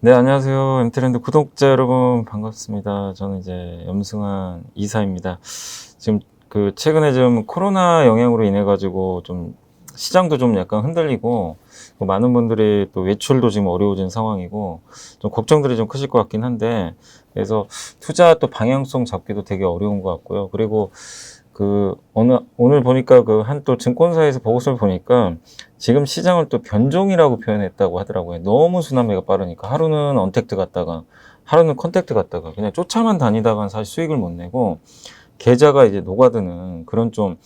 네, 안녕하세요. MT랜드 구독자 여러분 반갑습니다. 저는 이제 염승환 이사입니다. 지금 최근에 좀 코로나 영향으로 인해 가지고 좀 시장도 좀 약간 흔들리고 많은 분들이 또 외출도 지금 어려워진 상황이고 좀 걱정들이 좀 크실 것 같긴 한데, 그래서 투자 또 방향성 잡기도 되게 어려운 것 같고요. 그리고 오늘 보니까 한 또 증권사에서 보고서를 보니까 지금 시장을 또 변종이라고 표현했다고 하더라고요. 너무 순환매가 빠르니까 하루는 언택트 갔다가 하루는 컨택트 갔다가 그냥 쫓아만 다니다간 사실 수익을 못 내고 계좌가 이제 녹아드는 그런 좀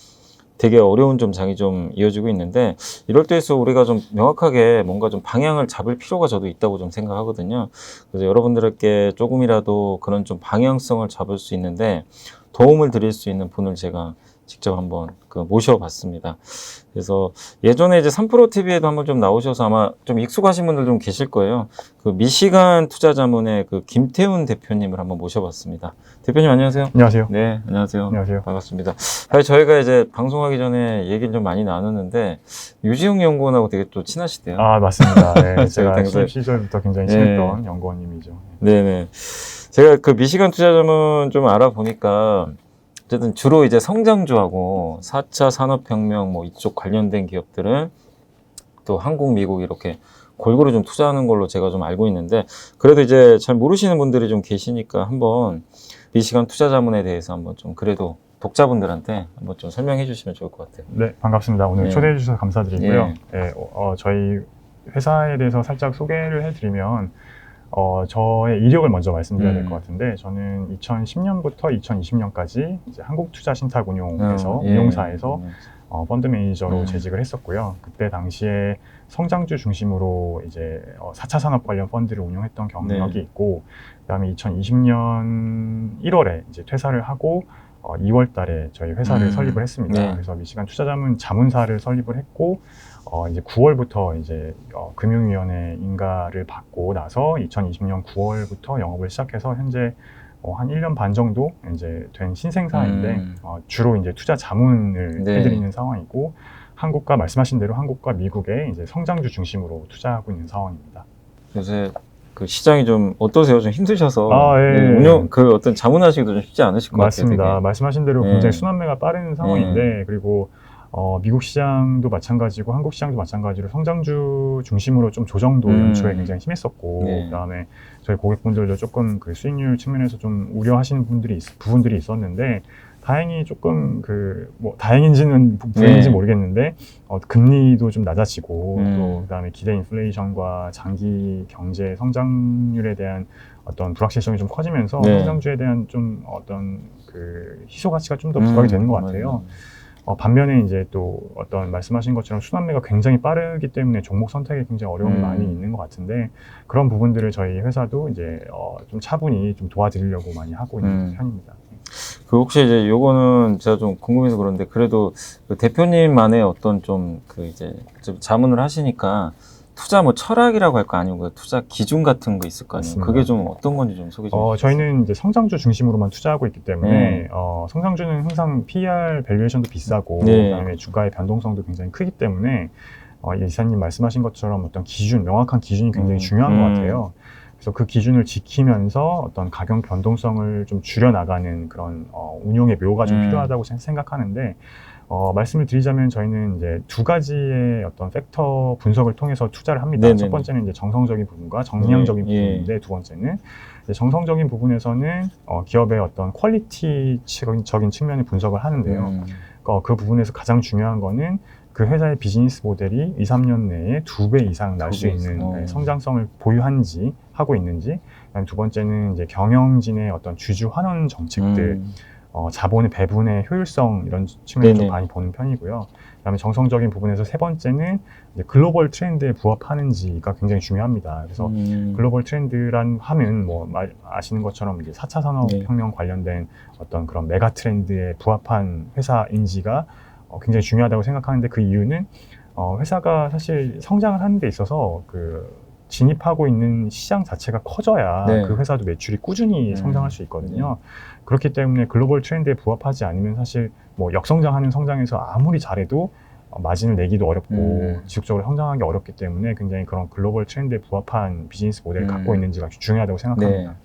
되게 어려운 좀 장이 좀 이어지고 있는데, 이럴 때에서 우리가 좀 명확하게 뭔가 좀 방향을 잡을 필요가 저도 있다고 좀 생각하거든요. 그래서 여러분들께 조금이라도 그런 좀 방향성을 잡을 수 있는데 도움을 드릴 수 있는 분을 제가 직접 한번 모셔봤습니다. 그래서 예전에 이제 3프로TV에도 한번 좀 나오셔서 아마 좀 익숙하신 분들 좀 계실 거예요. 미시간 투자자문의 김태훈 대표님을 한번 모셔봤습니다. 대표님 안녕하세요. 안녕하세요. 네, 안녕하세요. 안녕하세요. 반갑습니다. 사실 저희가 이제 방송하기 전에 얘기를 좀 많이 나눴는데 유지용 연구원하고 되게 또 친하시대요. 아, 맞습니다. 네, 제가 당시에- 신입 시절부터 굉장히 친했던 연구원님이죠. 네네. 제가 미시간 투자자문 좀 알아보니까 어쨌든 주로 이제 성장주하고 4차 산업혁명 뭐 이쪽 관련된 기업들은 또 한국, 미국 이렇게 골고루 좀 투자하는 걸로 제가 좀 알고 있는데, 그래도 이제 잘 모르시는 분들이 좀 계시니까 한번 미시간 투자자문에 대해서 한번 좀 그래도 독자분들한테 한번 좀 설명해 주시면 좋을 것 같아요. 네, 반갑습니다. 오늘 네. 초대해 주셔서 감사드리고요. 예. 네, 저희 회사에 대해서 살짝 소개를 해드리면 저의 이력을 먼저 말씀드려야 될 것 같은데, 저는 2010년부터 2020년까지 이제 한국투자신탁운용에서 예. 운용사에서 펀드 매니저로 재직을 했었고요. 그때 당시에 성장주 중심으로 이제 4차 산업 관련 펀드를 운용했던 경력이 네. 있고, 그다음에 2020년 1월에 이제 퇴사를 하고 2월 달에 저희 회사를 설립을 했습니다. 네. 그래서 미시간 투자자문 자문사를 설립을 했고, 이제 9월부터 이제 금융위원회 인가를 받고 나서 2020년 9월부터 영업을 시작해서 현재 한 1년 반 정도 이제 된 신생사인데, 주로 이제 투자 자문을 네. 해드리는 상황이고, 말씀하신 대로 한국과 미국의 이제 성장주 중심으로 투자하고 있는 상황입니다. 요새 시장이 좀 어떠세요? 좀 힘드셔서 예. 네, 운영 어떤 자문하시기도 좀 쉽지 않으실 것 맞습니다. 같아요. 말씀하신 대로 네. 굉장히 순환매가 빠른 상황인데, 그리고 미국 시장도 마찬가지고 한국 시장도 마찬가지로 성장주 중심으로 좀 조정도 연초에 굉장히 심했었고, 네. 그다음에 저희 고객분들도 조금 수익률 측면에서 좀 우려하시는 부분들이 있었는데, 다행히 조금 다행인지는 불행인지 네. 모르겠는데 금리도 좀 낮아지고, 또 그다음에 기대 인플레이션과 장기 경제 성장률에 대한 어떤 불확실성이 좀 커지면서 네. 성장주에 대한 좀 어떤 희소 가치가 좀 더 부각이 되는 것 같아요. 반면에 이제 또 말씀하신 것처럼 순환매가 굉장히 빠르기 때문에 종목 선택에 굉장히 어려움이 많이 있는 것 같은데, 그런 부분들을 저희 회사도 이제 좀 차분히 좀 도와드리려고 많이 하고 있는 편입니다. 혹시 이제 요거는 제가 좀 궁금해서 그런데, 그래도 대표님만의 어떤 좀 자문을 하시니까 투자 철학이라고 할까, 아니면 투자 기준 같은 거 있을 거 아니에요? 맞습니다. 그게 좀 어떤 건지 좀 소개 좀 해주세요. 저희는 이제 성장주 중심으로만 투자하고 있기 때문에 성장주는 항상 PER 밸류에이션도 비싸고, 네. 그다음에 주가의 변동성도 굉장히 크기 때문에 이사님 말씀하신 것처럼 어떤 명확한 기준이 굉장히 중요한 것 같아요. 그래서 그 기준을 지키면서 어떤 가격 변동성을 좀 줄여나가는 그런 운용의 묘가 좀 필요하다고 생각하는데, 말씀을 드리자면 저희는 이제 두 가지의 어떤 팩터 분석을 통해서 투자를 합니다. 네네네. 첫 번째는 이제 정성적인 부분과 정량적인 부분인데, 두 번째는 이제 정성적인 부분에서는 기업의 어떤 퀄리티적인 측면의 분석을 하는데요. 그 부분에서 가장 중요한 거는 그 회사의 비즈니스 모델이 2, 3년 내에 2배 이상 날 수 있는 성장성을 하고 있는지, 그다음에 두 번째는 이제 경영진의 어떤 주주 환원 정책들, 자본의 배분의 효율성, 이런 측면을 좀 많이 보는 편이고요. 그다음에 정성적인 부분에서 세 번째는 이제 글로벌 트렌드에 부합하는지가 굉장히 중요합니다. 그래서 글로벌 트렌드란 하면 아시는 것처럼 이제 4차 산업혁명 관련된 어떤 그런 메가 트렌드에 부합한 회사인지가 굉장히 중요하다고 생각하는데, 그 이유는 회사가 사실 성장을 하는 데 있어서 진입하고 있는 시장 자체가 커져야 그 회사도 매출이 꾸준히 성장할 수 있거든요. 그렇기 때문에 글로벌 트렌드에 부합하지 않으면 사실 역성장하는 성장에서 아무리 잘해도 마진을 내기도 어렵고 지속적으로 성장하기 어렵기 때문에 굉장히 그런 글로벌 트렌드에 부합한 비즈니스 모델을 갖고 있는지가 중요하다고 생각합니다. 네.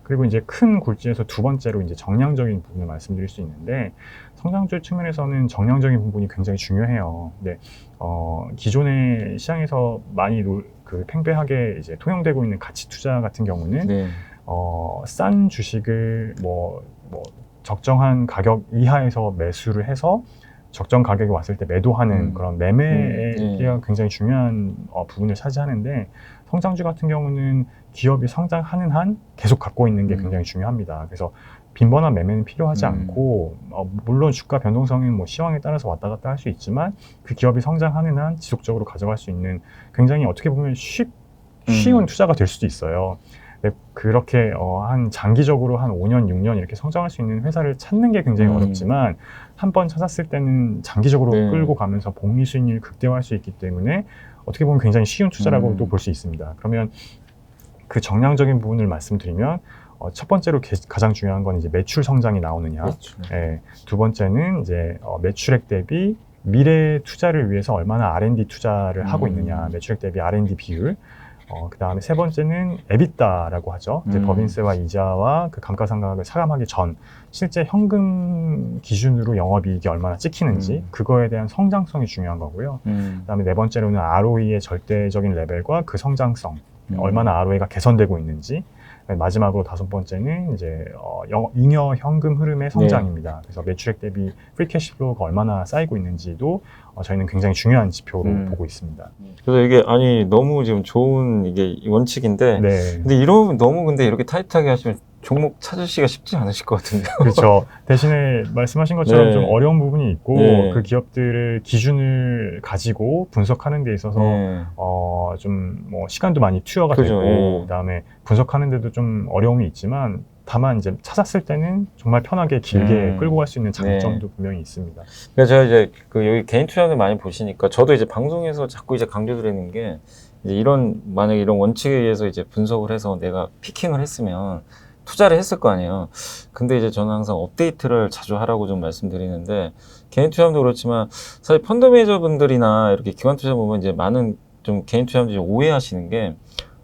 그리고 이제 큰 굴지에서 두 번째로 이제 정량적인 부분을 말씀드릴 수 있는데, 성장주 측면에서는 정량적인 부분이 굉장히 중요해요. 근데 기존의 시장에서 많이 팽배하게 이제 통용되고 있는 가치 투자 같은 경우는 네. 싼 주식을 뭐 적정한 가격 이하에서 매수를 해서 적정 가격이 왔을 때 매도하는 그런 매매가 굉장히 중요한 부분을 차지하는데, 성장주 같은 경우는 기업이 성장하는 한 계속 갖고 있는 게 굉장히 중요합니다. 그래서 빈번한 매매는 필요하지 않고, 물론 주가 변동성은 뭐 시황에 따라서 왔다 갔다 할 수 있지만, 그 기업이 성장하는 한 지속적으로 가져갈 수 있는 굉장히 어떻게 보면 쉬운 투자가 될 수도 있어요. 그렇게 한 장기적으로 한 5년, 6년 이렇게 성장할 수 있는 회사를 찾는 게 굉장히 어렵지만, 한 번 찾았을 때는 장기적으로 끌고 가면서 복리 수익률을 극대화할 수 있기 때문에 어떻게 보면 굉장히 쉬운 투자라고도 볼 수 있습니다. 그러면 그 정량적인 부분을 말씀드리면, 첫 번째로 가장 중요한 건 이제 매출 성장이 나오느냐. 예, 두 번째는 이제 매출액 대비 미래 투자를 위해서 얼마나 R&D 투자를 하고 있느냐. 매출액 대비 R&D 비율. 그 다음에 세 번째는 EBITDA라고 하죠. 이제 법인세와 이자와 그 감가상각을 차감하기 전 실제 현금 기준으로 영업이익이 얼마나 찍히는지, 그거에 대한 성장성이 중요한 거고요. 그 다음에 네 번째로는 ROE의 절대적인 레벨과 그 성장성, 얼마나 ROE가 개선되고 있는지, 마지막으로 다섯 번째는 이제 잉여 현금 흐름의 성장입니다. 그래서 매출액 대비 프리 캐시플로우가 얼마나 쌓이고 있는지도 저희는 굉장히 중요한 지표로 보고 있습니다. 그래서 이게 너무 지금 좋은 이게 원칙인데, 네. 근데 근데 이렇게 타이트하게 하시면 종목 찾으시기가 쉽지 않으실 것 같은데요. 그렇죠. 대신에 말씀하신 것처럼 좀 어려운 부분이 있고, 그 기업들의 기준을 가지고 분석하는 데 있어서 좀 뭐 시간도 많이 투여가 되고, 그다음에 분석하는 데도 좀 어려움이 있지만, 다만 이제 찾았을 때는 정말 편하게 길게 끌고 갈 수 있는 장점도 분명히 있습니다. 그래서 제가 이제 여기 개인 투자를 많이 보시니까, 저도 이제 방송에서 자꾸 이제 강조드리는 게, 이제 만약에 이런 원칙에 의해서 이제 분석을 해서 내가 피킹을 했으면 투자를 했을 거 아니에요. 근데 이제 저는 항상 업데이트를 자주 하라고 좀 말씀드리는데, 개인 투자도 그렇지만 사실 펀드 매니저 분들이나 이렇게 기관 투자 보면 이제 많은 좀 개인 투자분들이 오해하시는 게,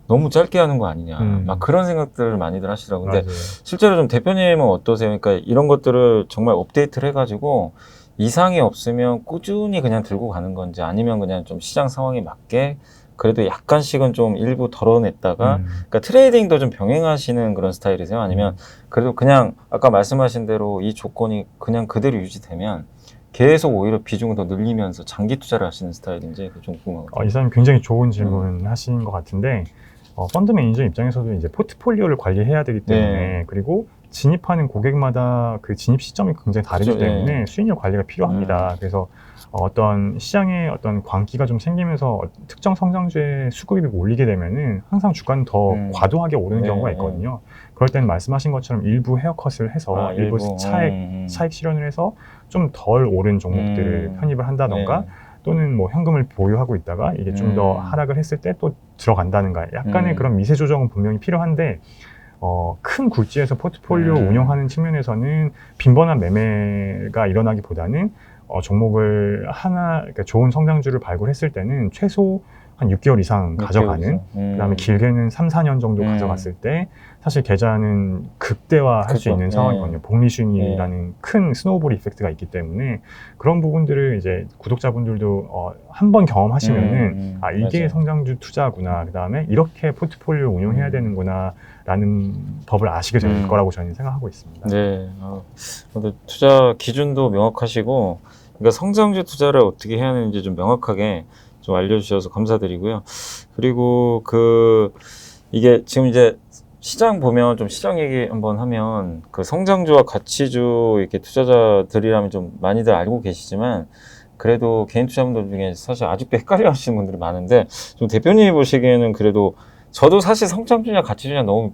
너무 짧게 하는 거 아니냐, 막 그런 생각들을 많이들 하시더라고요. 근데 실제로 좀 대표님은 어떠세요? 그러니까 이런 것들을 정말 업데이트를 해가지고 이상이 없으면 꾸준히 그냥 들고 가는 건지, 아니면 그냥 좀 시장 상황에 맞게 그래도 약간씩은 좀 일부 덜어냈다가, 그러니까 트레이딩도 좀 병행하시는 그런 스타일이세요? 아니면 그래도 그냥 아까 말씀하신 대로 이 조건이 그냥 그대로 유지되면 계속 오히려 비중을 더 늘리면서 장기 투자를 하시는 스타일인지 좀 궁금하거든요. 이사님 굉장히 좋은 질문 하신 것 같은데, 펀드 매니저 입장에서도 이제 포트폴리오를 관리해야 되기 때문에, 그리고 진입하는 고객마다 그 진입 시점이 굉장히 다르기 때문에 수익률 관리가 필요합니다. 그래서 어떤 시장에 어떤 광기가 좀 생기면서 특정 성장주의 수급이 몰리게 되면은 항상 주가는 더 과도하게 오르는 경우가 있거든요. 그럴 때는 말씀하신 것처럼 일부 헤어컷을 해서 일부 차익 실현을 해서 좀 덜 오른 종목들을 편입을 한다던가, 또는 뭐 현금을 보유하고 있다가 이게 좀 더 하락을 했을 때 또 들어간다는가, 약간의 그런 미세 조정은 분명히 필요한데, 큰 굴지에서 포트폴리오 운영하는 측면에서는 빈번한 매매가 일어나기보다는 종목을 그러니까 좋은 성장주를 발굴했을 때는 최소 한 6개월 이상 가져가는, 그다음에 길게는 3, 4년 정도 가져갔을 때 사실 계좌는 극대화할 수 있는 상황이거든요. 복리 수익률이라는 큰 스노우볼 이펙트가 있기 때문에, 그런 부분들을 이제 구독자분들도 한번 경험하시면은 이게 성장주 투자구나, 그다음에 이렇게 포트폴리오 운영해야 되는구나 라는 법을 아시게 될 거라고 저는 생각하고 있습니다. 네. 근데 투자 기준도 명확하시고, 그러니까 성장주 투자를 어떻게 해야 하는지 좀 명확하게 좀 알려주셔서 감사드리고요. 그리고 이게 지금 이제 시장 보면 좀 시장 얘기 한번 하면, 그 성장주와 가치주 이렇게 투자자들이라면 좀 많이들 알고 계시지만, 그래도 개인 투자분들 중에 사실 아직도 헷갈려 하시는 분들이 많은데, 좀 대표님이 보시기에는 그래도, 저도 사실 성장주냐 가치주냐 너무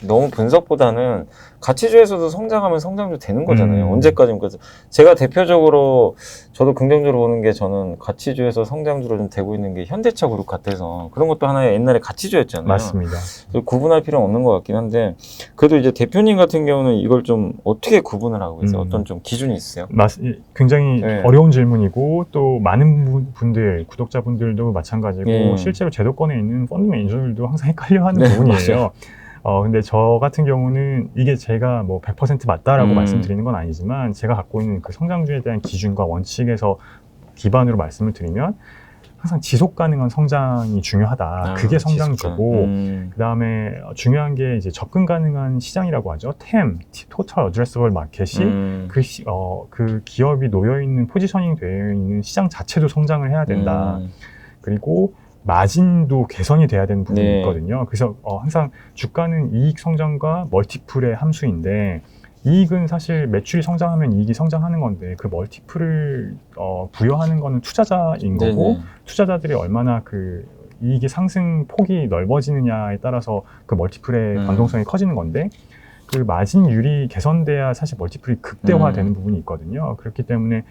너무 분석보다는 가치주에서도 성장하면 성장주 되는 거잖아요. 언제까지는. 그래서 제가 대표적으로 저도 긍정적으로 보는 게 저는 가치주에서 성장주로 좀 되고 있는 게 현대차 그룹 같아서 그런 것도 하나의 옛날에 가치주였잖아요. 맞습니다. 그래서 구분할 필요는 없는 것 같긴 한데 그래도 이제 대표님 같은 경우는 이걸 좀 어떻게 구분을 하고 있어요? 어떤 좀 기준이 있어요? 굉장히 네. 어려운 질문이고 또 많은 분들, 구독자분들도 마찬가지고 실제로 제도권에 있는 펀드 매니저들도 항상 헷갈려하는 부분이에요. 맞아요. 근데 저 같은 경우는 이게 제가 뭐 100% 맞다라고 말씀드리는 건 아니지만 제가 갖고 있는 그 성장주에 대한 기준과 원칙에서 기반으로 말씀을 드리면 항상 지속 가능한 성장이 중요하다. 그게 성장주고 그 다음에 중요한 게 이제 접근 가능한 시장이라고 하죠. TAM, Total Addressable Market이 그 기업이 놓여 있는 포지셔닝 되어 있는 시장 자체도 성장을 해야 된다. 그리고 마진도 개선이 돼야 되는 부분이 있거든요. 그래서 항상 주가는 이익 성장과 멀티플의 함수인데 이익은 사실 매출이 성장하면 이익이 성장하는 건데 그 멀티플을 부여하는 거는 투자자인 거고 투자자들이 얼마나 그 이익의 상승 폭이 넓어지느냐에 따라서 그 멀티플의 변동성이 커지는 건데 그 마진율이 개선돼야 사실 멀티플이 극대화되는 부분이 있거든요. 그렇기 때문에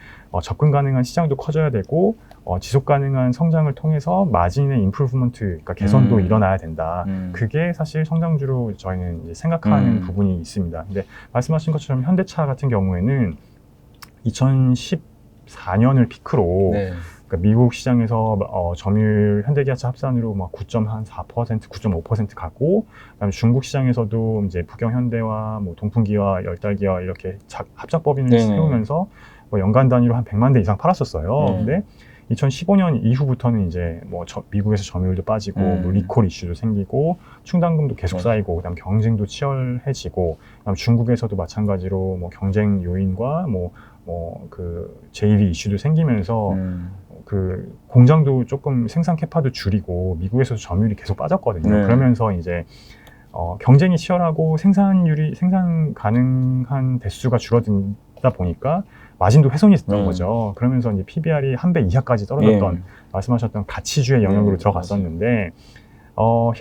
접근 가능한 시장도 커져야 되고 지속 가능한 성장을 통해서 마진의 임프루브먼트, 그러니까 개선도 일어나야 된다. 그게 사실 성장주로 저희는 이제 생각하는 부분이 있습니다. 근데 말씀하신 것처럼 현대차 같은 경우에는 2014년을 피크로 그러니까 미국 시장에서 점유율 현대기아차 합산으로 막 9.4%, 9.5% 가고, 그다음에 중국 시장에서도 이제 부경 현대와 뭐 동풍기와 열달기와 이렇게 합작법인을 세우면서 뭐 연간 단위로 한 100만 대 이상 팔았었어요. 근데 2015년 이후부터는 이제 뭐 미국에서 점유율도 빠지고 뭐 리콜 이슈도 생기고 충당금도 계속 쌓이고 그다음 경쟁도 치열해지고 그다음 중국에서도 마찬가지로 뭐 경쟁 요인과 그 JV 이슈도 생기면서 그 공장도 조금 생산 캐파도 줄이고 미국에서도 점유율이 계속 빠졌거든요. 그러면서 이제 경쟁이 치열하고 생산 가능한 대수가 줄어들다 보니까 마진도 훼손이 됐던 거죠. 그러면서 이제 PBR이 1배 이하까지 떨어졌던 말씀하셨던 가치주의 영역으로 들어갔었는데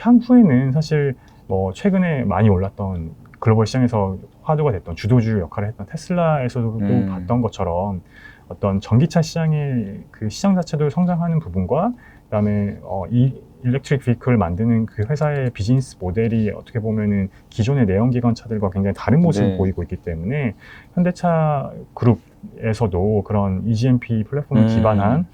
향후에는 사실 뭐 최근에 많이 올랐던 글로벌 시장에서 화두가 됐던 주도주 역할을 했던 테슬라에서도 봤던 것처럼 어떤 전기차 시장의 그 시장 자체도 성장하는 부분과 그다음에 이 일렉트릭 비클을 만드는 그 회사의 비즈니스 모델이 어떻게 보면은 기존의 내연기관차들과 굉장히 다른 모습을 보이고 있기 때문에 현대차 그룹에서도 그런 EGMP 플랫폼을 기반한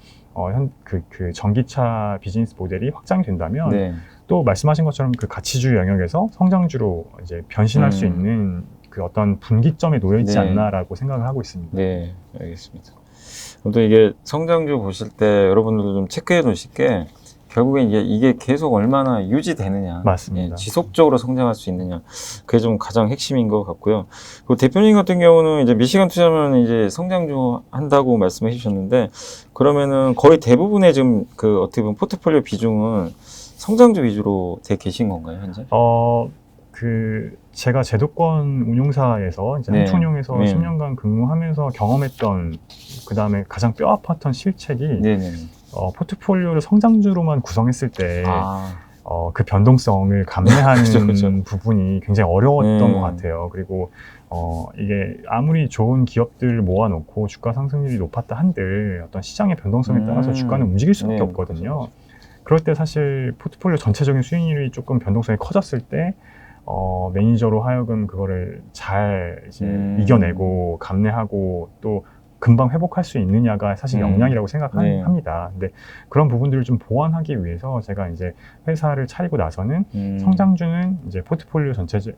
그 전기차 비즈니스 모델이 확장이 된다면 또 말씀하신 것처럼 그 가치주 영역에서 성장주로 이제 변신할 수 있는 그 어떤 분기점에 놓여 있지 않나라고 생각을 하고 있습니다. 네, 알겠습니다. 또 이게 성장주 보실 때 여러분들도 좀 체크해 놓으실 게 결국엔 이게 계속 얼마나 유지되느냐, 맞습니다. 지속적으로 성장할 수 있느냐, 그게 좀 가장 핵심인 것 같고요. 그리고 대표님 같은 경우는 이제 미시간 투자면 이제 성장주 한다고 말씀해 주셨는데 그러면은 거의 대부분의 지금 그 어떻게 보면 포트폴리오 비중은 성장주 위주로 돼 계신 건가요, 현재? 제가 제도권 운용사에서 이제 한통용에서 10년간 근무하면서 경험했던 그 다음에 가장 뼈아팠던 실책이 포트폴리오를 성장주로만 구성했을 때 그 변동성을 감내하는 그렇죠. 부분이 굉장히 어려웠던 것 같아요. 그리고 이게 아무리 좋은 기업들을 모아놓고 주가 상승률이 높았다 한들 어떤 시장의 변동성에 따라서 주가는 움직일 수밖에 없거든요. 그럴 때 사실 포트폴리오 전체적인 수익률이 조금 변동성이 커졌을 때 매니저로 하여금 그거를 잘 이제 이겨내고 감내하고 또 금방 회복할 수 있느냐가 사실 역량이라고 생각합니다. 근데 그런 부분들을 좀 보완하기 위해서 제가 이제 회사를 차리고 나서는 성장주는 이제 포트폴리오 전체로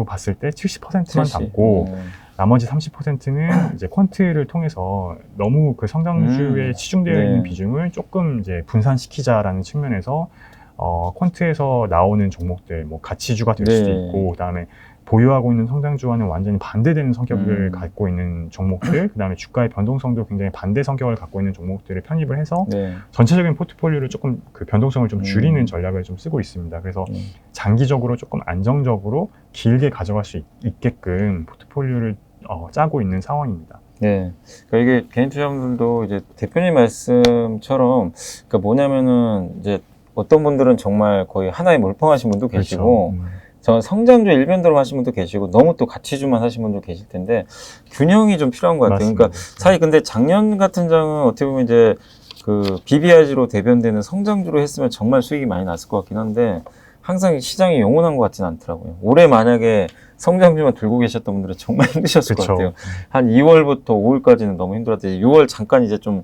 봤을 때 70%만 담고 나머지 30%는 이제 퀀트를 통해서 너무 그 성장주에 치중되어 있는 비중을 조금 이제 분산시키자라는 측면에서 퀀트에서 나오는 종목들, 뭐 가치주가 될 수도 있고, 그다음에 보유하고 있는 성장주와는 완전히 반대되는 성격을 갖고 있는 종목들, 그다음에 주가의 변동성도 굉장히 반대 성격을 갖고 있는 종목들을 편입을 해서 전체적인 포트폴리오를 조금 그 변동성을 좀 줄이는 전략을 좀 쓰고 있습니다. 그래서 장기적으로 조금 안정적으로 길게 가져갈 수 있게끔 포트폴리오를 짜고 있는 상황입니다. 네. 그러니까 이게 개인 투자자분들도 이제 대표님 말씀처럼, 그러니까 뭐냐면은 이제 어떤 분들은 정말 거의 하나에 몰빵하신 분도 계시고, 저 성장주 일변도로 하신 분도 계시고 너무 또 가치주만 하신 분도 계실 텐데 균형이 좀 필요한 것 같아요. 맞습니다. 그러니까 사실 근데 작년 같은 장은 어떻게 보면 이제 그 BBRG로 대변되는 성장주로 했으면 정말 수익이 많이 났을 것 같긴 한데 항상 시장이 영원한 것 같지는 않더라고요. 올해 만약에 성장주만 들고 계셨던 분들은 정말 힘드셨을 그쵸. 것 같아요. 한 2월부터 5월까지는 너무 힘들었대요. 6월 잠깐 이제 좀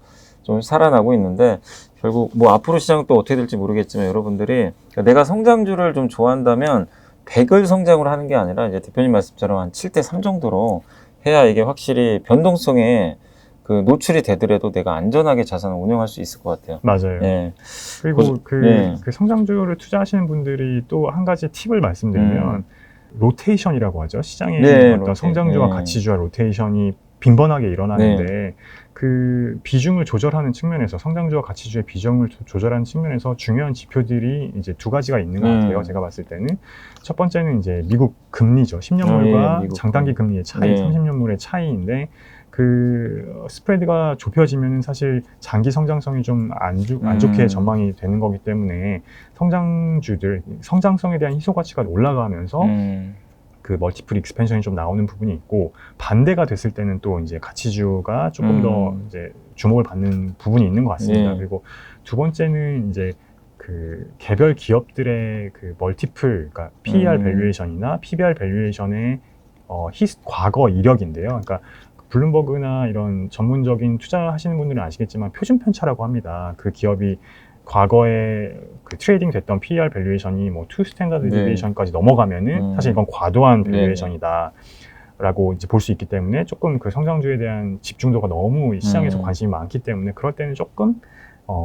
살아나고 있는데 결국 뭐 앞으로 시장은 또 어떻게 될지 모르겠지만 여러분들이 그러니까 내가 성장주를 좀 좋아한다면 100을 성장으로 하는 게 아니라 이제 대표님 말씀처럼 한 7대 3 정도로 해야 이게 확실히 변동성에 그 노출이 되더라도 내가 안전하게 자산을 운영할 수 있을 것 같아요. 맞아요. 예. 그리고 예. 그 성장주를 투자하시는 분들이 또 한 가지 팁을 말씀드리면 로테이션이라고 하죠. 시장에 네, 어떤 성장주와 네. 가치주와 로테이션이 빈번하게 일어나는데 그 비중을 조절하는 측면에서 성장주와 가치주의 비중을 조절하는 측면에서 중요한 지표들이 이제 두 가지가 있는 것 같아요. 제가 봤을 때는 첫 번째는 이제 미국 금리죠. 10년물과 미국 장단기 금리의 차이, 30년물의 차이인데 그 스프레드가 좁혀지면 사실 장기 성장성이 좀 안 좋게 전망이 되는 거기 때문에 성장주들 성장성에 대한 희소 가치가 올라가면서 그 멀티플 익스펜션이 좀 나오는 부분이 있고 반대가 됐을 때는 또 이제 가치주가 조금 더 이제 주목을 받는 부분이 있는 것 같습니다. 그리고 두 번째는 이제 그 개별 기업들의 그 멀티플, 그러니까 PER 밸류에이션이나 PBR 밸류에이션의 과거 이력인데요. 그러니까 블룸버그나 이런 전문적인 투자하시는 분들은 아시겠지만 표준 편차라고 합니다. 그 기업이 과거에 그 트레이딩 됐던 PER 밸류에이션이 뭐 투 스탠다드 디비에이션까지 넘어가면은 사실 이건 과도한 밸류에이션이다. 라고 이제 볼 수 있기 때문에 조금 그 성장주에 대한 집중도가 너무 시장에서 관심이 많기 때문에 그럴 때는 조금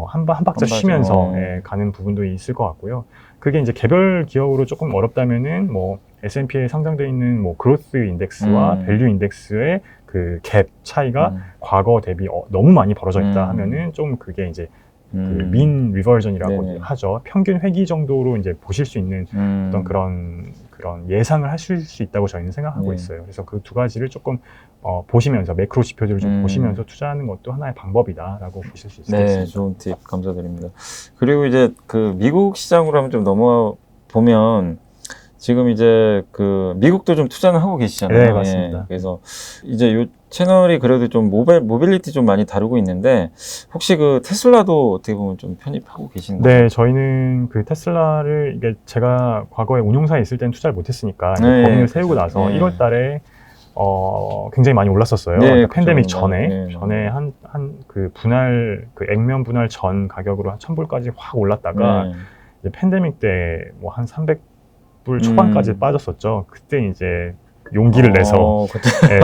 한 박자 쉬면서 가는 부분도 있을 것 같고요. 그게 이제 개별 기업으로 조금 어렵다면은 뭐 S&P에 상장되어 있는 뭐 그로스 인덱스와 밸류 인덱스의 그 갭 차이가 과거 대비 너무 많이 벌어져 있다 하면은 좀 그게 이제 그 민 리버전이라고 하죠. 평균 회귀 정도로 이제 보실 수 있는 어떤 그런 예상을 하실 수 있다고 저희는 생각하고 있어요. 그래서 그 두 가지를 조금 보시면서 매크로 지표들을 좀 보시면서 투자하는 것도 하나의 방법이다라고 보실 수 있겠습니다. 네, 좋은 팁 감사드립니다. 그리고 이제 그 미국 시장으로 한번 좀 넘어가 보면 지금 이제 그 미국도 좀 투자는 하고 계시잖아요. 네, 맞습니다. 그래서 이제 요 채널이 그래도 좀 모빌리티 좀 많이 다루고 있는데 혹시 그 테슬라도 어떻게 보면 좀 편입하고 계신가요? 네, 저희는 그 테슬라를 이게 제가 과거에 운용사에 있을 때는 투자를 못했으니까 법인을 세우고 나서 1월 달에 굉장히 많이 올랐었어요. 그러니까 팬데믹 전에 한 그 분할 그 액면 분할 전 가격으로 한 1,000불까지 확 올랐다가 이제 팬데믹 때 뭐 한 300불 초반까지 빠졌었죠. 그때 이제 용기를 내서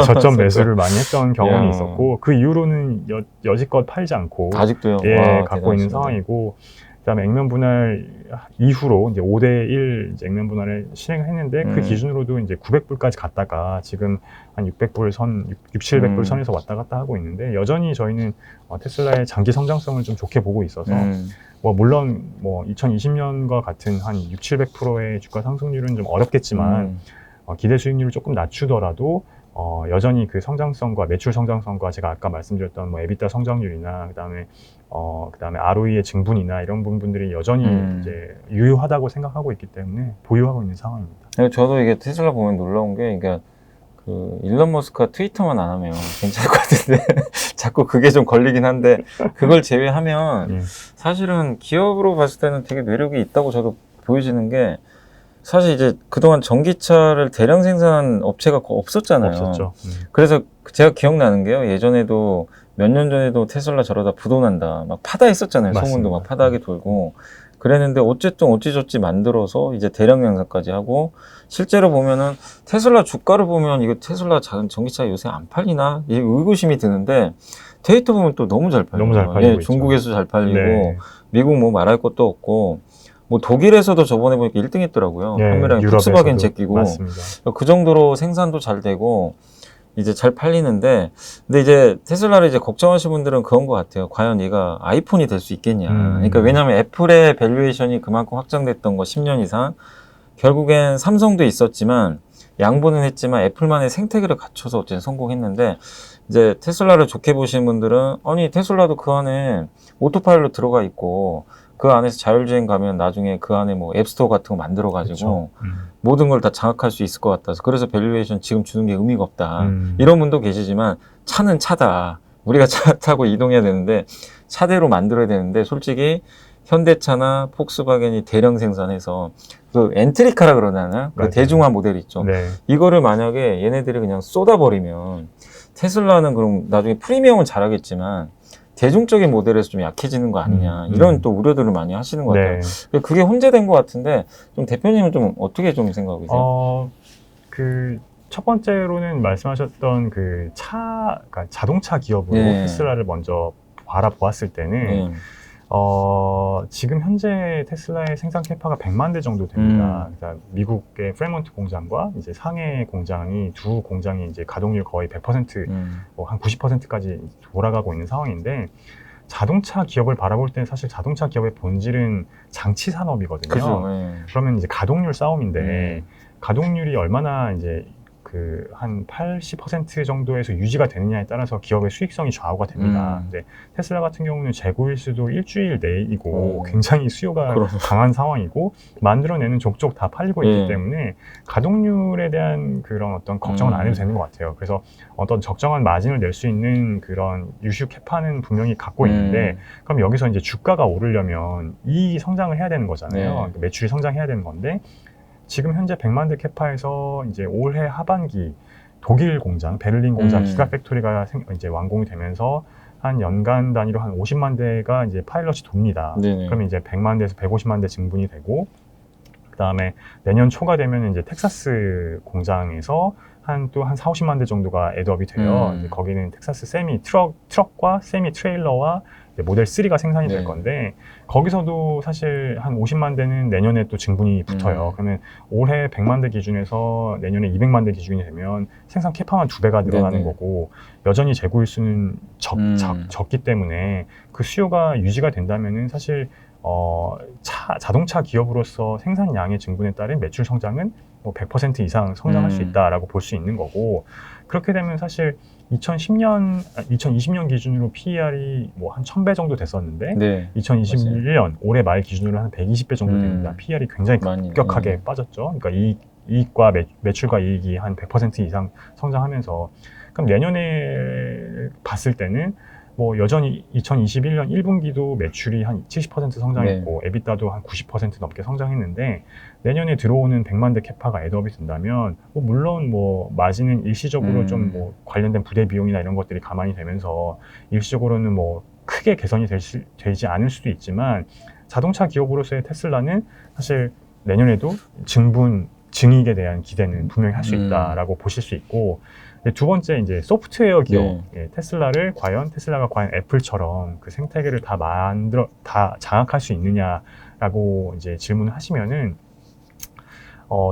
저점 매수를 많이 했던 경험이 있었고 그 이후로는 여지껏 팔지 않고 아직도요? 갖고 있는 상황이고 그다음에 액면 분할 이후로 이제 5대1 이제 액면 분할을 실행을 했는데 그 기준으로도 이제 900불까지 갔다가 지금 한 600불 선, 700불 선에서 왔다 갔다 하고 있는데 여전히 저희는 테슬라의 장기 성장성을 좀 좋게 보고 있어서 뭐 물론 뭐 2020년과 같은 한 600~700%의 주가 상승률은 좀 어렵겠지만 기대 수익률을 조금 낮추더라도 여전히 그 성장성과 매출 성장성과 제가 아까 말씀드렸던 뭐 에비타 성장률이나 그다음에 ROE의 증분이나 이런 부분들이 여전히 이제 유효하다고 생각하고 있기 때문에 보유하고 있는 상황입니다. 저도 이게 테슬라 보면 놀라운 게 그러니까 그 일론 머스크가 트위터만 안 하면 괜찮을 것 같은데 자꾸 그게 좀 걸리긴 한데 그걸 제외하면 사실은 기업으로 봤을 때는 되게 매력이 있다고 저도 보여지는 게 사실 이제 그동안 전기차를 대량 생산한 업체가 없었잖아요. 없었죠. 그래서 제가 기억나는 게요. 예전에도 몇 년 전에도 테슬라 저러다 부도난다. 막 파다했었잖아요. 맞습니다. 소문도 막 파다하게 돌고. 그랬는데 어쨌든 어찌저찌 만들어서 이제 대량 양산까지 하고 실제로 보면은 테슬라 주가를 보면 이거 테슬라 작은 전기차 요새 안 팔리나? 이 의구심이 드는데 데이터 보면 또 너무 잘 팔려요. 너무 잘 팔리고 있죠. 중국에서 잘 팔리고 미국 뭐 말할 것도 없고 뭐 독일에서도 저번에 보니까 1등 했더라고요. 판매량이 폭스바겐 제끼고. 맞습니다. 그 정도로 생산도 잘 되고 이제 잘 팔리는데 근데 이제 테슬라를 이제 걱정하시는 분들은 그런 것 같아요. 과연 얘가 아이폰이 될 수 있겠냐. 그러니까 왜냐하면 애플의 밸류에이션이 그만큼 확장됐던 거 10년 이상 결국엔 삼성도 있었지만 양보는 했지만 애플만의 생태계를 갖춰서 어쨌든 성공했는데 이제 테슬라를 좋게 보시는 분들은 아니 테슬라도 그 안에 오토파일럿 들어가 있고 그 안에서 자율주행 가면 나중에 그 안에 뭐 앱스토어 같은 거 만들어가지고 모든 걸 다 장악할 수 있을 것 같아서 그래서 밸류에이션 지금 주는 게 의미가 없다. 이런 분도 계시지만 차는 차다. 우리가 차 타고 이동해야 되는데 차대로 만들어야 되는데 솔직히 현대차나 폭스바겐이 대량 생산해서 그 엔트리카라 그러잖아요. 그 맞아요. 대중화 모델 있죠. 네. 이거를 만약에 얘네들이 그냥 쏟아버리면 테슬라는 그럼 나중에 프리미엄은 잘하겠지만 대중적인 모델에서 좀 약해지는 거 아니냐 이런 또 우려들을 많이 하시는 것 같아요. 네. 그게 혼재된 것 같은데 좀 대표님은 좀 어떻게 좀 생각하고 계세요? 그 첫 번째로는 말씀하셨던 그 그러니까 자동차 기업으로 네. 테슬라를 먼저 바라보았을 때는 지금 현재 테슬라의 생산 캐파가 100만 대 정도 됩니다. 그러니까 미국의 프레몬트 공장과 이제 상해 공장이 두 공장이 이제 가동률 거의 100%, 뭐 한 90%까지 돌아가고 있는 상황인데 자동차 기업을 바라볼 때는 사실 자동차 기업의 본질은 장치 산업이거든요. 그죠. 그러면 이제 가동률 싸움인데 가동률이 얼마나 이제 그 한 80% 정도에서 유지가 되느냐에 따라서 기업의 수익성이 좌우가 됩니다. 근데 테슬라 같은 경우는 재고일수도 일주일 내이고 굉장히 수요가 강한 상황이고 만들어내는 족족 다 팔리고 있기 때문에 가동률에 대한 그런 어떤 걱정은 안 해도 되는 것 같아요. 그래서 어떤 적정한 마진을 낼 수 있는 그런 유슈 캐파는 분명히 갖고 있는데 그럼 여기서 이제 주가가 오르려면 이 성장을 해야 되는 거잖아요. 매출이 성장해야 되는 건데 지금 현재 100만 대 캐파에서 이제 올해 하반기 독일 공장, 베를린 공장 기가 팩토리가 이제 완공이 되면서 한 연간 단위로 한 50만 대가 이제 파일럿이 돕니다. 그러면 이제 100만 대에서 150만 대 증분이 되고 그 다음에 내년 초가 되면 이제 텍사스 공장에서 한 4, 50만 대 정도가 애드업이 돼요. 이제 거기는 텍사스 세미 트럭과 세미 트레일러와 모델 3가 생산이 될 건데 거기서도 사실 한 50만 대는 내년에 또 증분이 붙어요. 그러면 올해 100만 대 기준에서 내년에 200만 대 기준이 되면 생산 캐파만 2배가 늘어나는 거고 여전히 재고일수는 적기 때문에 그 수요가 유지가 된다면은 사실 자동차 기업으로서 생산량의 증분에 따른 매출 성장은 뭐 100% 이상 성장할 수 있다라고 볼 수 있는 거고 그렇게 되면 사실 2020년 기준으로 PER이 뭐 한 1000배 정도 됐었는데 2021년 올해 말 기준으로 한 120배 정도 됩니다. PER이 굉장히 급격하게 빠졌죠. 그러니까 이익과 매출과 이익이 한 100% 이상 성장하면서 그럼 내년에 봤을 때는 뭐 여전히 2021년 1분기도 매출이 한 70% 성장했고 에비타도 한 90% 넘게 성장했는데 내년에 들어오는 100만 대 캐파가 애드업이 된다면 뭐 물론 뭐 마진은 일시적으로 좀 뭐 관련된 부대 비용이나 이런 것들이 가만히 되면서 일시적으로는 뭐 크게 개선이 되지 않을 수도 있지만 자동차 기업으로서의 테슬라는 사실 내년에도 증이익에 대한 기대는 분명히 할 수 있다라고 보실 수 있고 두 번째 이제 소프트웨어 기업 테슬라가 과연 애플처럼 그 생태계를 다 장악할 수 있느냐라고 이제 질문을 하시면은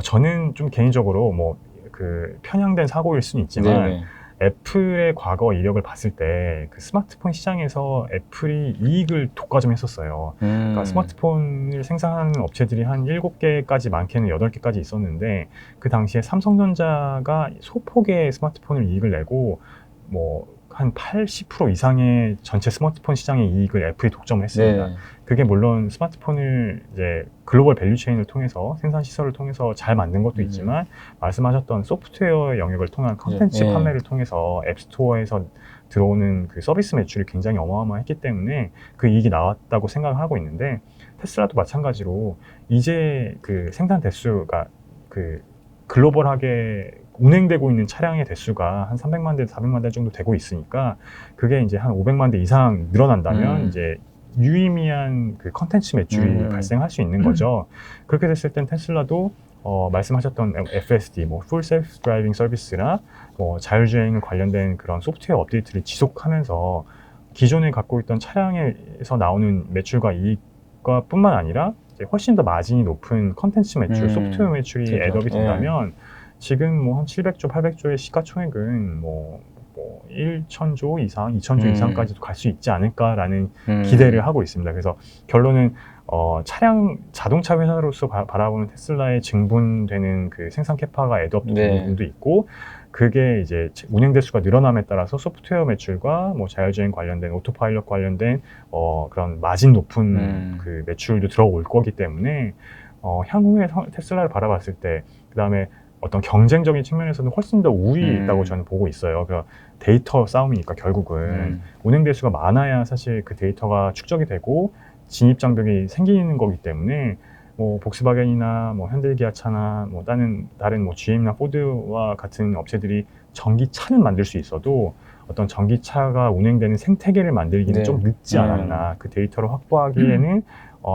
저는 좀 개인적으로 뭐 그 편향된 사고일 수는 있지만 애플의 과거 이력을 봤을 때 그 스마트폰 시장에서 애플이 이익을 독과점했었어요. 그러니까 스마트폰을 생산하는 업체들이 한 7개까지 많게는 8개까지 있었는데 그 당시에 삼성전자가 소폭의 스마트폰을 이익을 내고 뭐 한 80% 이상의 전체 스마트폰 시장의 이익을 애플이 독점을 했습니다. 그게 물론 스마트폰을 이제 글로벌 밸류체인을 통해서 생산 시설을 통해서 잘 만든 것도 있지만 말씀하셨던 소프트웨어 영역을 통한 컨텐츠 판매를 통해서 앱스토어에서 들어오는 그 서비스 매출이 굉장히 어마어마했기 때문에 그 이익이 나왔다고 생각을 하고 있는데 테슬라도 마찬가지로 이제 그 생산 대수가 그 글로벌하게 운행되고 있는 차량의 대수가 한 300만 대, 400만 대 정도 되고 있으니까 그게 이제 한 500만 대 이상 늘어난다면 이제 유의미한 그 컨텐츠 매출이 발생할 수 있는 거죠. 그렇게 됐을 땐 테슬라도 말씀하셨던 FSD, 뭐 Full Self Driving Service나 뭐 자율주행을 관련된 그런 소프트웨어 업데이트를 지속하면서 기존에 갖고 있던 차량에서 나오는 매출과 이익과 뿐만 아니라 이제 훨씬 더 마진이 높은 컨텐츠 매출, 소프트웨어 매출이 애드업이 된다면 지금 뭐 한 700조, 800조의 시가총액은 뭐 1,000조 이상, 2,000조 이상까지도 갈 수 있지 않을까라는 기대를 하고 있습니다. 그래서 결론은 자동차 회사로서 바라보는 테슬라의 증분되는 그 생산 캐파가 애드업 되는 부분도 있고 그게 이제 운행 대수가 늘어남에 따라서 소프트웨어 매출과 뭐 자율주행 관련된 오토파일럿 관련된 그런 마진 높은 그 매출도 들어올 거기 때문에 향후에 테슬라를 바라봤을 때 그다음에 어떤 경쟁적인 측면에서는 훨씬 더 우위에 있다고 저는 보고 있어요. 그러니까 데이터 싸움이니까 결국은 운행 대수가 많아야 사실 그 데이터가 축적이 되고 진입 장벽이 생기는 거기 때문에 뭐 복스바겐이나 뭐 현대기아차나 뭐 다른 뭐 GM이나 포드와 같은 업체들이 전기차는 만들 수 있어도 어떤 전기차가 운행되는 생태계를 만들기는 네. 좀 늦지 않았나, 그 데이터를 확보하기에는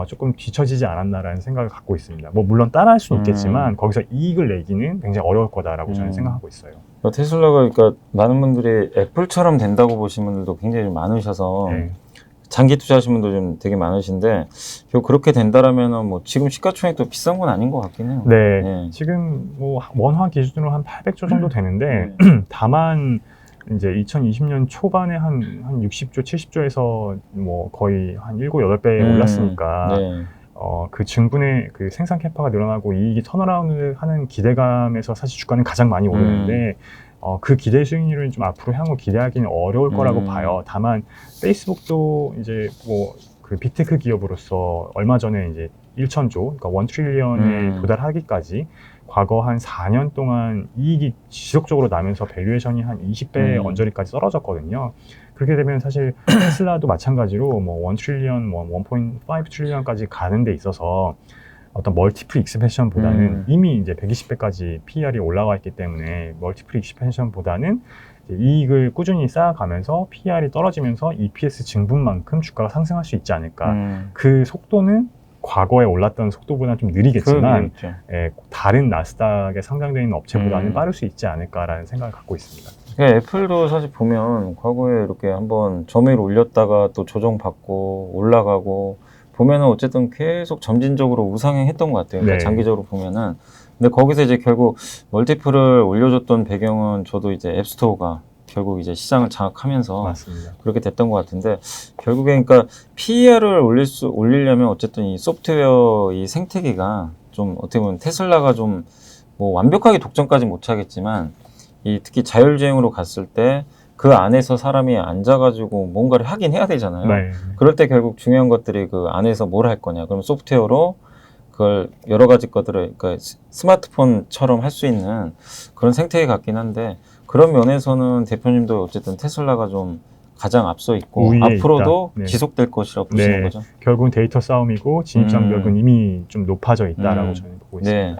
조금 뒤처지지 않았나라는 생각을 갖고 있습니다. 뭐 물론 따라할 수는 있겠지만 거기서 이익을 내기는 굉장히 어려울 거다라고 저는 생각하고 있어요. 그러니까 테슬라가 그러니까 많은 분들이 애플처럼 된다고 보시는 분들도 굉장히 좀 많으셔서 네. 장기 투자하시는 분도 좀 되게 많으신데 결국 그렇게 된다라면은 뭐 지금 시가총액도 비싼 건 아닌 것 같긴 해요. 네, 네. 지금 뭐 원화 기준으로 한 800조 정도 되는데 다만 이제 2020년 초반에 한 60조, 70조에서 뭐 거의 한 7, 8배 올랐으니까 네. 그 증분의 그 생산 캐파가 늘어나고 이익이 턴어라운드 하는 기대감에서 사실 주가는 가장 많이 오르는데 그 기대 수익률은 좀 앞으로 향후 기대하기는 어려울 거라고 봐요. 다만 페이스북도 이제 뭐 그 빅테크 기업으로서 얼마 전에 이제 1,000조, 그러니까 1 트릴리언에 도달하기까지 과거 한 4년 동안 이익이 지속적으로 나면서 밸류에이션이 한 20배 언저리까지 떨어졌거든요. 그렇게 되면 사실 테슬라도 마찬가지로 뭐 1 트릴리언, 뭐 1.5 트릴리언까지 가는 데 있어서 어떤 멀티플 익스펜션보다는 이미 이제 120배까지 PER이 올라와 있기 때문에 멀티플 익스펜션보다는 이익을 꾸준히 쌓아가면서 PER이 떨어지면서 EPS 증분만큼 주가가 상승할 수 있지 않을까. 그 속도는 과거에 올랐던 속도보다 좀 느리겠지만 다른 나스닥에 상장되어 있는 업체보다는 빠를 수 있지 않을까라는 생각을 갖고 있습니다. 그러니까 애플도 사실 보면 과거에 이렇게 한번 점유율 올렸다가 또 조정받고 올라가고 보면은 어쨌든 계속 점진적으로 우상향했던 것 같아요. 그러니까 네. 장기적으로 보면은. 근데 거기서 이제 결국 멀티플을 올려줬던 배경은 저도 이제 앱스토어가 결국 이제 시장을 장악하면서 맞습니다. 그렇게 됐던 것 같은데 결국에 그러니까 PER을 올리려면 어쨌든 이 소프트웨어 이 생태계가 좀 어떻게 보면 테슬라가 좀 뭐 완벽하게 독점까지 못 하겠지만 이 특히 자율주행으로 갔을 때 그 안에서 사람이 앉아가지고 뭔가를 하긴 해야 되잖아요. 네. 그럴 때 결국 중요한 것들이 그 안에서 뭘 할 거냐. 그럼 소프트웨어로 그걸 여러 가지 것들을 그러니까 스마트폰처럼 할 수 있는 그런 생태계 같긴 한데 그런 면에서는 대표님도 어쨌든 테슬라가 좀 가장 앞서 있고 앞으로도 있다. 네. 지속될 것이라고 보시는 네. 거죠? 결국은 데이터 싸움이고 진입 장벽은 이미 좀 높아져 있다라고 저는 보고 있습니다. 네.